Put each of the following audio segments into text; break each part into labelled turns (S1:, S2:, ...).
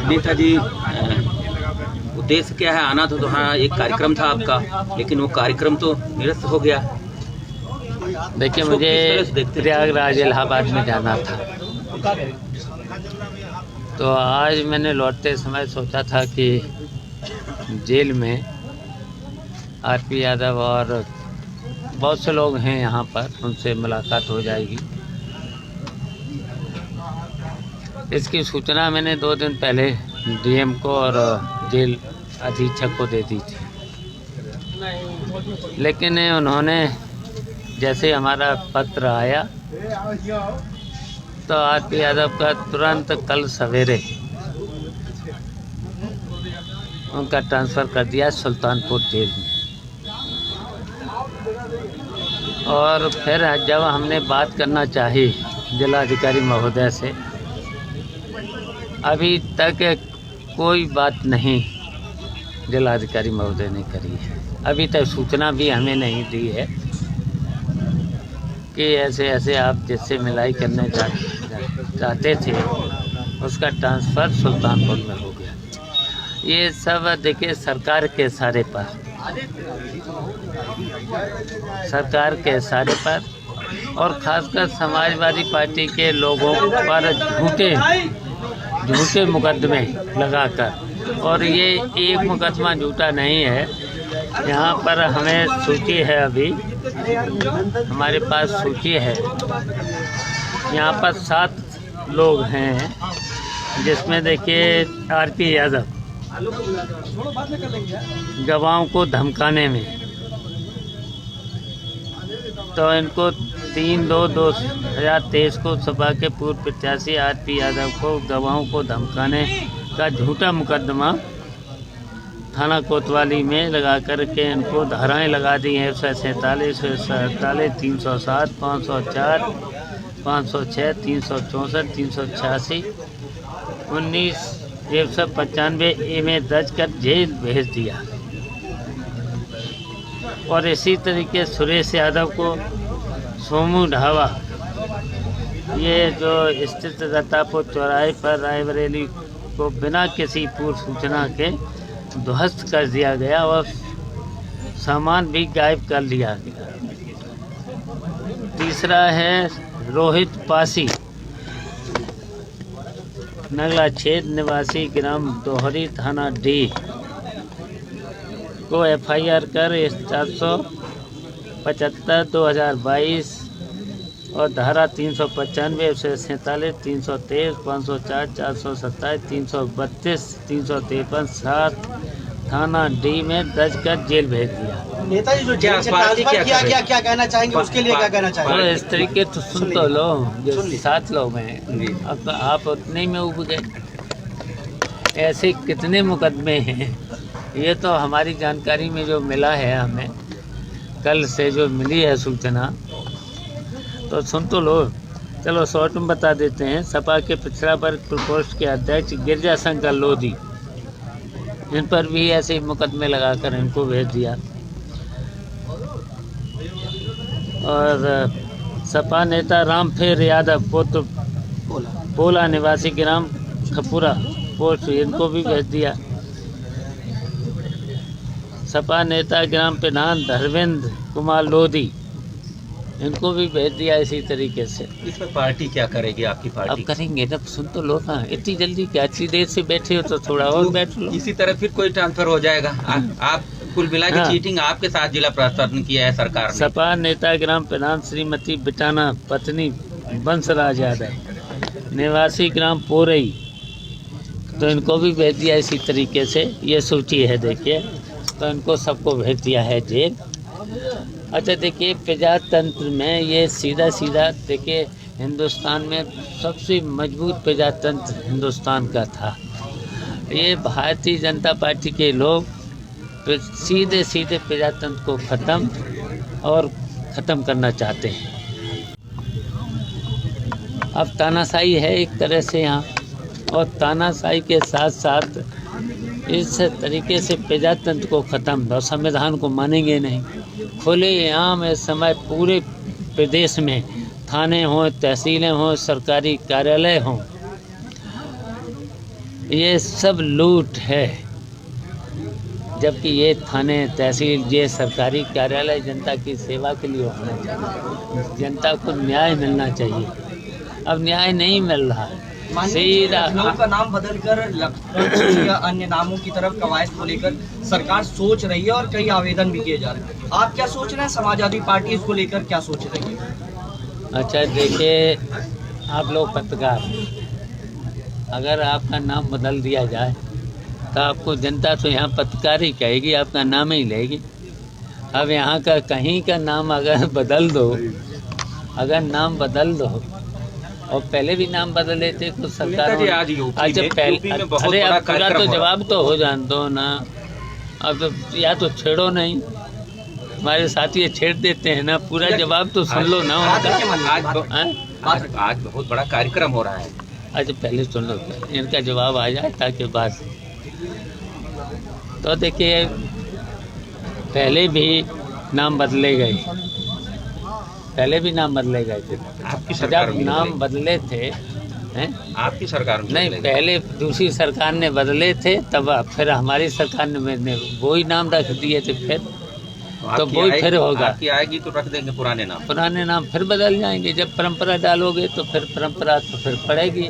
S1: नेताजी, उद्देश्य क्या है? आना तो हाँ, एक कार्यक्रम था आपका, लेकिन वो कार्यक्रम तो निरस्त हो गया।
S2: देखिए, मुझे प्रयागराज इलाहाबाद में जाना था, तो आज मैंने लौटते समय सोचा था कि जेल में आरपी यादव और बहुत से लोग हैं यहाँ पर, उनसे मुलाकात हो जाएगी। इसकी सूचना मैंने 2 दिन पहले डीएम को और जेल अधीक्षक को दे दी थी, लेकिन उन्होंने जैसे हमारा पत्र आया तो आरपी यादव का तुरंत कल सवेरे उनका ट्रांसफ़र कर दिया सुल्तानपुर जेल में। और फिर जब हमने बात करना चाही जिलाधिकारी महोदय से, अभी तक कोई बात नहीं जिलाधिकारी महोदय ने करी है। अभी तक सूचना भी हमें नहीं दी है कि ऐसे ऐसे आप जिससे मिलाई करने चाहते थे उसका ट्रांसफ़र सुल्तानपुर में हो गया। ये सब देखिए सरकार के इशारे पर, सरकार के इशारे पर और ख़ासकर समाजवादी पार्टी के लोगों पर झूठे मुकदमे लगाकर, और ये एक मुकदमा झूठा नहीं है। यहाँ पर हमें सूची है, अभी हमारे पास सूची है। यहाँ पर 7 लोग हैं, जिसमें देखिए आरपी यादव गवाहों को धमकाने में, तो इनको 3/2/2023 को सपा के पूर्व प्रत्याशी आरपी यादव को गवाहों को धमकाने का झूठा मुकदमा थाना कोतवाली में लगा कर के इनको धाराएं लगा दी हैं 147, 147, 307, 504, 506, 364, 386, 19, 195 ए में दर्ज कर जेल भेज दिया। और इसी तरीके सुरेश यादव को सोमू ढाबा, ये जो स्थित दत्तापुर चौराहे पर रायबरेली को बिना किसी पूर्व सूचना के ध्वस्त कर दिया गया और सामान भी गायब कर लिया गया। तीसरा है रोहित पासी, नगला छेद निवासी, ग्राम दोहरी, थाना डी को एफआईआर कर 475/2022 और धारा 395, 147, 323, 504, 427, 332, 353, 7 थाना डी में दर्ज कर जेल भेज दिया।
S3: नेताजी जो जेल से ट्रांसफर किया गया, क्या कहना चाहेंगे उसके लिए? क्या कहना चाहेंगे?
S2: तो इस तरीके तो सुन तो लो, जो 7 लोग हैं, अब तो आप उतने में उब गए। ऐसे कितने मुकदमे हैं? ये तो हमारी जानकारी में जो मिला है, हमें कल से जो मिली है सूचना, तो सुन तो लो। चलो शॉर्ट में बता देते हैं। सपा के पिछड़ा वर्ग प्रकोष्ठ के अध्यक्ष गिरजा शंकर लोधी, इन पर भी ऐसे मुकदमे लगाकर इनको भेज दिया। और सपा नेता रामफेर यादव पुत्र पोला निवासी ग्राम खपुरा पोस्ट, इनको भी भेज दिया। सपा नेता ग्राम प्रधान धर्मेंद्र कुमार लोधी, इनको भी भेज दिया इसी तरीके से।
S1: इसमें पार्टी क्या करेगी, आपकी पार्टी?
S2: अब करेंगे जब, सुन तो लो ना, इतनी जल्दी क्या? इतनी देर से बैठे हो तो थोड़ा और बैठ लो।
S1: इसी तरह फिर कोई ट्रांसफर हो जाएगा। आप कुल मिला के चीटिंग आपके साथ जिला प्रशासन किया है सरकार ने।
S2: सपा नेता ग्राम प्रधान श्रीमती बिटाना पत्नी बंसराज यादव निवासी ग्राम पोरई, तो इनको भी भेज दिया इसी तरीके से। ये सूची है देखिए, तो इनको सबको भेज दिया है जेल। अच्छा देखिए, प्रजातंत्र में ये सीधा देखिए, हिंदुस्तान में सबसे मजबूत प्रजातंत्र हिंदुस्तान का था। ये भारतीय जनता पार्टी के लोग सीधे प्रजातंत्र को ख़त्म करना चाहते हैं। अब तानाशाही है एक तरह से यहाँ, और तानाशाही के साथ साथ इस तरीके से प्रजातंत्र को ख़त्म, और संविधान को मानेंगे नहीं। खुलेआम इस समय पूरे प्रदेश में थाने हों, तहसीलें हों, सरकारी कार्यालय हों, ये सब लूट है, जबकि ये थाने तहसील ये सरकारी कार्यालय जनता की सेवा के लिए होना चाहिए, जनता को न्याय मिलना चाहिए। अब न्याय नहीं मिल रहा है। सीधा
S4: लखनऊ का नाम बदलकर लखनऊ या अन्य नामों की तरफ कवायद को लेकर सरकार सोच रही है और कई आवेदन भी किए जा रहे हैं। आप क्या सोच रहे हैं, समाजवादी पार्टी इसको लेकर क्या सोच रही है?
S2: अच्छा देखिए, आप लोग पत्रकार हैं, अगर आपका नाम बदल दिया जाए तो आपको जनता तो यहाँ पत्रकार ही कहेगी, आपका नाम ही लेगी। अब यहाँ का कहीं का नाम अगर बदल दो, अगर नाम बदल दो, और पहले भी नाम बदले थे तो सरकार
S1: नेताजी आज यूपी में बहुत
S2: अरे
S1: बड़ा
S2: अब पूरा
S1: कार्यक्रम
S2: तो
S1: हो रहा
S2: जवाब तो हो जान दो ना। अब तो या तो छेड़ो नहीं, हमारे साथी ये छेड़ देते हैं ना, पूरा जवाब तो सुन लो ना उनका।
S1: आज बहुत बड़ा कार्यक्रम हो रहा है।
S2: अच्छा पहले सुन लो, इनका जवाब आ जाए ताकि बाद। तो देखिए, पहले भी नाम बदले गए, पहले भी नाम बदले गए थे।
S1: आपकी सरकार
S2: जब नाम बदले थे हैं?
S1: आपकी सरकार में
S2: नहीं, पहले दूसरी सरकार ने बदले थे, तब फिर हमारी सरकार ने वही नाम रख दिए थे। फिर तो वही फिर होगा।
S1: आपकी आएगी तो रख देंगे पुराने नाम।
S2: पुराने नाम फिर बदल जाएंगे। जब परंपरा डालोगे तो फिर परंपरा तो फिर पड़ेगी।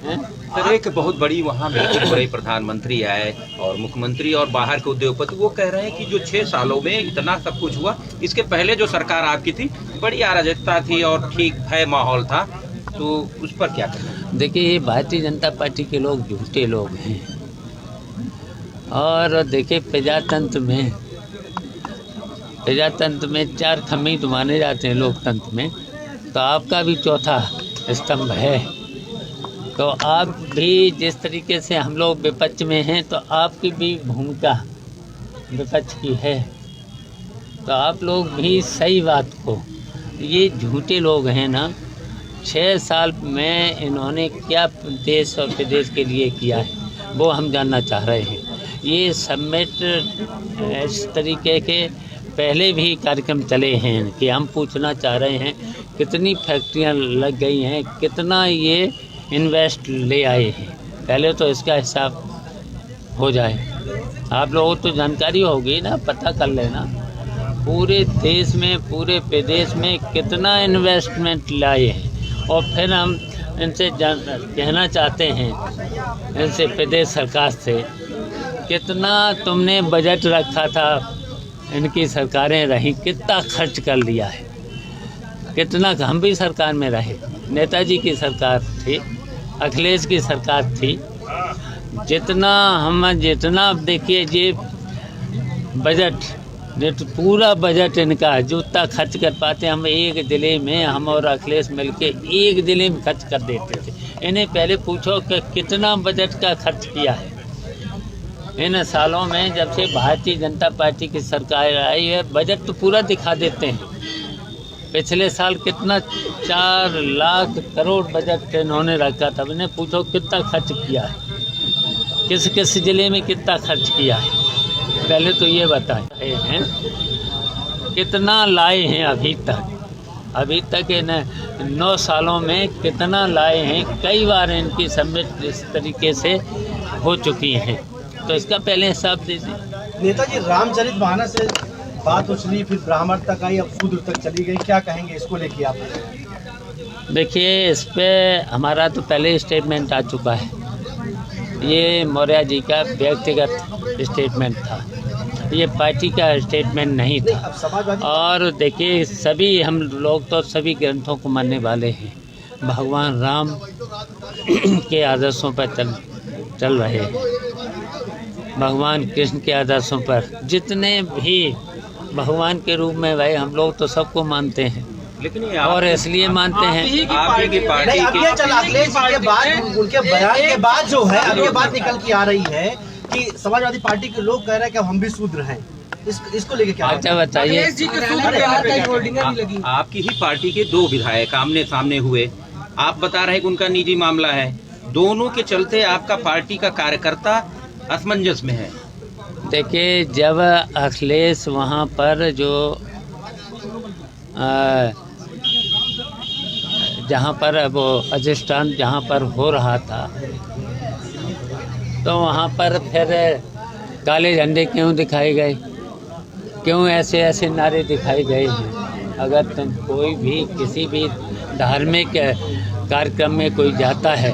S1: सर, एक बहुत बड़ी वहाँ मीटिंग हो रही, प्रधानमंत्री आए और मुख्यमंत्री और बाहर के उद्योगपति, वो कह रहे हैं कि जो 6 सालों में इतना सब कुछ हुआ, इसके पहले जो सरकार आपकी थी बड़ी अराजकता थी और ठीक भय माहौल था, तो उस पर क्या कहना?
S2: देखिए, ये भारतीय जनता पार्टी के लोग झूठे लोग हैं। और देखिए, प्रजातंत्र में 4 खम्भे माने जाते हैं लोकतंत्र में, तो आपका भी चौथा स्तंभ है। तो आप भी जिस तरीके से हम लोग विपक्ष में हैं, तो आपकी भी भूमिका विपक्ष की है। तो आप लोग भी सही बात को, ये झूठे लोग हैं ना, 6 साल में इन्होंने क्या देश और प्रदेश के लिए किया है, वो हम जानना चाह रहे हैं। ये समिट इस तरीके के पहले भी कार्यक्रम चले हैं कि हम पूछना चाह रहे हैं कितनी फैक्ट्रियां लग गई हैं, कितना ये इन्वेस्ट ले आए हैं, पहले तो इसका हिसाब हो जाए। आप लोगों को तो जानकारी होगी ना, पता कर लेना पूरे देश में, पूरे प्रदेश में कितना इन्वेस्टमेंट लाए हैं। और फिर हम इनसे कहना चाहते हैं, इनसे प्रदेश सरकार से, कितना तुमने बजट रखा था, इनकी सरकारें रहीं, कितना खर्च कर लिया है, कितना। हम भी सरकार में रहे, नेताजी की सरकार थी, अखिलेश की सरकार थी, जितना देखिए ये बजट, पूरा बजट इनका जितना खर्च कर पाते, हम एक जिले में, हम और अखिलेश मिलके एक जिले में खर्च कर देते थे। इन्हें पहले पूछो कि कितना बजट का खर्च किया है इन सालों में। जब से भारतीय जनता पार्टी की सरकार आई है, बजट तो पूरा दिखा देते हैं। पिछले साल कितना 4 लाख करोड़ बजट इन्होंने रखा था। इन्हें पूछो कितना खर्च किया है, किस किस जिले में कितना खर्च किया है, पहले तो ये बताए हैं। कितना लाए हैं अभी तक इन 9 सालों में कितना लाए हैं। कई बार इनकी समिट इस तरीके से हो चुकी हैं, तो इसका पहले हिसाब दीजिए।
S3: नेताजी, रामचरित मानस से बात उछली, फिर ब्राह्मण तक आई, अब शूद्र तक चली गई, क्या कहेंगे इसको लेके आप?
S2: देखिए, इस पे हमारा तो पहले स्टेटमेंट आ चुका है। ये मौर्य जी का व्यक्तिगत स्टेटमेंट था, ये पार्टी का स्टेटमेंट नहीं था। और देखिए, सभी हम लोग तो सभी ग्रंथों को मानने वाले हैं, भगवान राम के आदर्शों पर चल रहे हैं, भगवान कृष्ण के आदर्शों पर, जितने भी भगवान के रूप में भाई हम लोग तो सबको मानते हैं।
S1: लेकिन
S2: और इसलिए मानते हैं
S1: आपकी की पार्टी
S3: अखिलेश के बाद, उनके बयान के बाद जो है, अब ये बात निकल के आ रही है कि समाजवादी पार्टी के लोग कह रहे हैं कि हम भी शूद्र हैं, इसको लेके क्या?
S2: अच्छा बताइए।
S1: आपकी ही पार्टी के 2 विधायक आमने सामने हुए, आप बता रहे हैं कि उनका निजी मामला है, दोनों के चलते आपका पार्टी का कार्यकर्ता असमंजस में है।
S2: देखिए, जब अखिलेश वहाँ पर जो जहाँ पर वो अधिष्ठान जहाँ पर हो रहा था, तो वहाँ पर फिर काले झंडे क्यों दिखाए गए, क्यों ऐसे ऐसे नारे दिखाए गए हैं। अगर तुम कोई भी किसी भी धार्मिक कार्यक्रम में कोई जाता है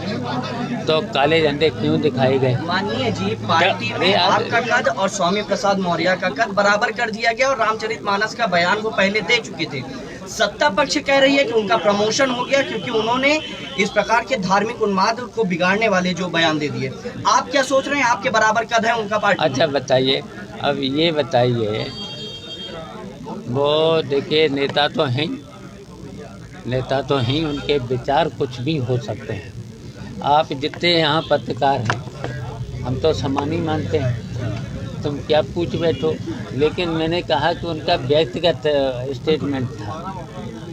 S2: तो काले झंडे क्यों दिखाए गए।
S4: माननीय जी, पार्टी में आपका कद और स्वामी प्रसाद मौर्य का कद बराबर कर दिया गया और रामचरितमानस का बयान वो पहले दे चुके थे। सत्ता पक्ष कह रही है कि उनका प्रमोशन हो गया क्योंकि उन्होंने इस प्रकार के धार्मिक उन्माद को बिगाड़ने वाले जो बयान दे दिए। आप क्या सोच रहे हैं, आपके बराबर कद है उनका पार्टी?
S2: अच्छा बताइए, अब ये बताइए, वो देखिए नेता तो हैं, नेता तो हैं, उनके विचार कुछ भी हो सकते हैं। आप जितने यहाँ पत्रकार हैं हम तो समान ही मानते हैं, तुम क्या पूछ बैठो। लेकिन मैंने कहा कि उनका व्यक्तिगत स्टेटमेंट था,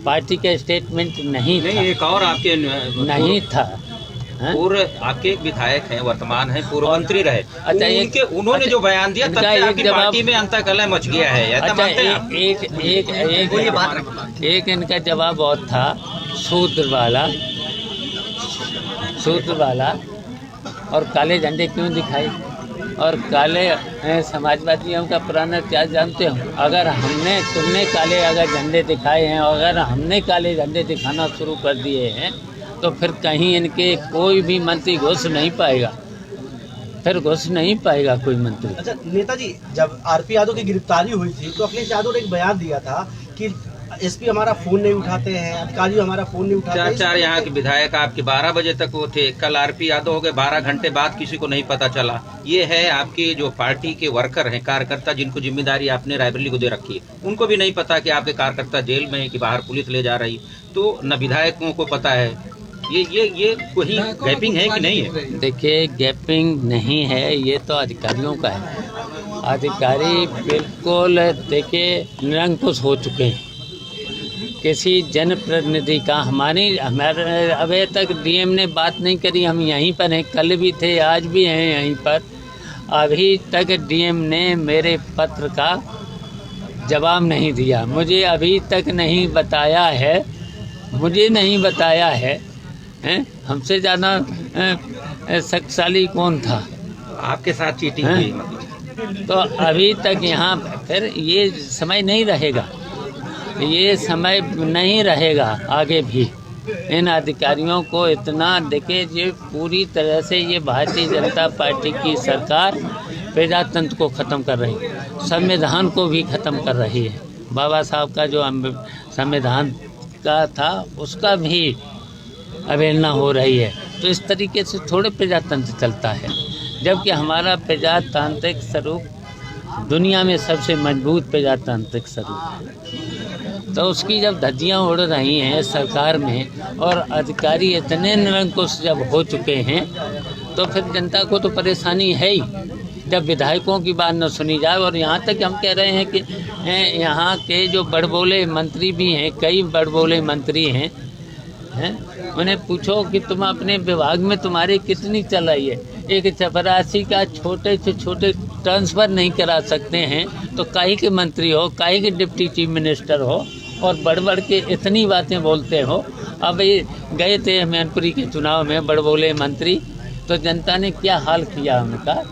S2: पार्टी का स्टेटमेंट नहीं था।
S1: एक और आपके
S2: नहीं था।
S1: पूर्व आपके एक विधायक हैं, वर्तमान है, पूर्व मंत्री रहे।
S2: अच्छा,
S1: उन्होंने जो बयान दिया तब से आपकी पार्टी में अंतःकलह मच गया है।
S2: अच्छा, एक इनका जवाब और था, सूत्र वाला और काले झंडे क्यों दिखाए। और काले समाजवादियों का पुराना क्या जानते हो, अगर तुमने काले अगर झंडे दिखाए हैं और अगर हमने काले झंडे दिखाना शुरू कर दिए हैं तो फिर कहीं इनके कोई भी मंत्री घुस नहीं पाएगा, फिर घुस नहीं पाएगा कोई मंत्री।
S3: अच्छा नेताजी, जब आरपी यादव की गिरफ्तारी हुई थी तो अखिलेश यादव ने एक बयान दिया था कि एसपी हमारा फोन नहीं उठाते हैं, अधिकारी हमारा फोन नहीं उठाते हैं।
S1: चार यहाँ के विधायक आपके 12 बजे तक वो थे, कल आरपी यादव हो गए 12 घंटे बाद, किसी को नहीं पता चला। ये है आपकी जो पार्टी के वर्कर हैं, कार्यकर्ता, जिनको जिम्मेदारी आपने रायबरेली को दे रखी है, उनको भी नहीं पता कि आपके कार्यकर्ता जेल में है कि बाहर पुलिस ले जा रही, तो न विधायकों को पता है। ये कोई गैपिंग है कि नहीं है?
S2: देखिए, गैपिंग नहीं है, ये तो अधिकारियों का है। अधिकारी बिल्कुल देखिए निरंकुश हो चुके हैं। किसी जनप्रतिनिधि का हमारे अभी तक डीएम ने बात नहीं करी। हम यहीं पर हैं, कल भी थे, आज भी हैं यहीं पर। अभी तक डीएम ने मेरे पत्र का जवाब नहीं दिया, मुझे अभी तक नहीं बताया है, हैं? हमसे ज़्यादा शक्तिशाली कौन था?
S1: आपके साथ चीटिंग हुई
S2: तो अभी तक यहाँ फिर ये समय नहीं रहेगा, ये समय नहीं रहेगा आगे भी। इन अधिकारियों को इतना देखे, ये पूरी तरह से ये भारतीय जनता पार्टी की सरकार प्रजातंत्र को ख़त्म कर रही है, संविधान को भी ख़त्म कर रही है। बाबा साहब का जो संविधान का था उसका भी अवहेलना हो रही है। तो इस तरीके से थोड़े प्रजातंत्र चलता है, जबकि हमारा प्रजातांत्रिक स्वरूप दुनिया में सबसे मजबूत प्रजातांत्रिक स्वरूप है। तो उसकी जब धज्जियाँ उड़ रही हैं सरकार में और अधिकारी इतने निरंकुश जब हो चुके हैं तो फिर जनता को तो परेशानी है ही, जब विधायकों की बात न सुनी जाए। और यहाँ तक हम कह रहे हैं कि यहाँ के जो बड़बोले मंत्री भी हैं, कई बड़बोले मंत्री हैं, उन्हें पूछो कि तुम अपने विभाग में तुम्हारी कितनी चल रही है। एक चपरासी का छोटे से छोटे ट्रांसफ़र नहीं करा सकते हैं तो काहे के मंत्री हो, काहे के डिप्टी चीफ मिनिस्टर हो और बढ़ के इतनी बातें बोलते हो। अब ये गए थे मैनपुरी के चुनाव में बड़बोले मंत्री, तो जनता ने क्या हाल किया उनका।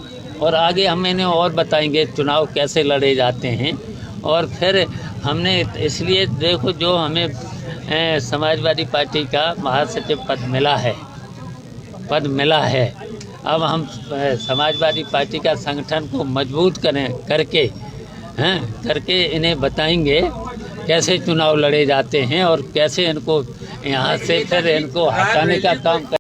S2: और आगे हम इन्हें और बताएंगे चुनाव कैसे लड़े जाते हैं। और फिर हमने इसलिए देखो, जो हमें समाजवादी पार्टी का महासचिव पद मिला है, अब हम समाजवादी पार्टी का संगठन को मजबूत करके इन्हें बताएंगे कैसे चुनाव लड़े जाते हैं और कैसे इनको यहाँ से फिर इनको हटाने का काम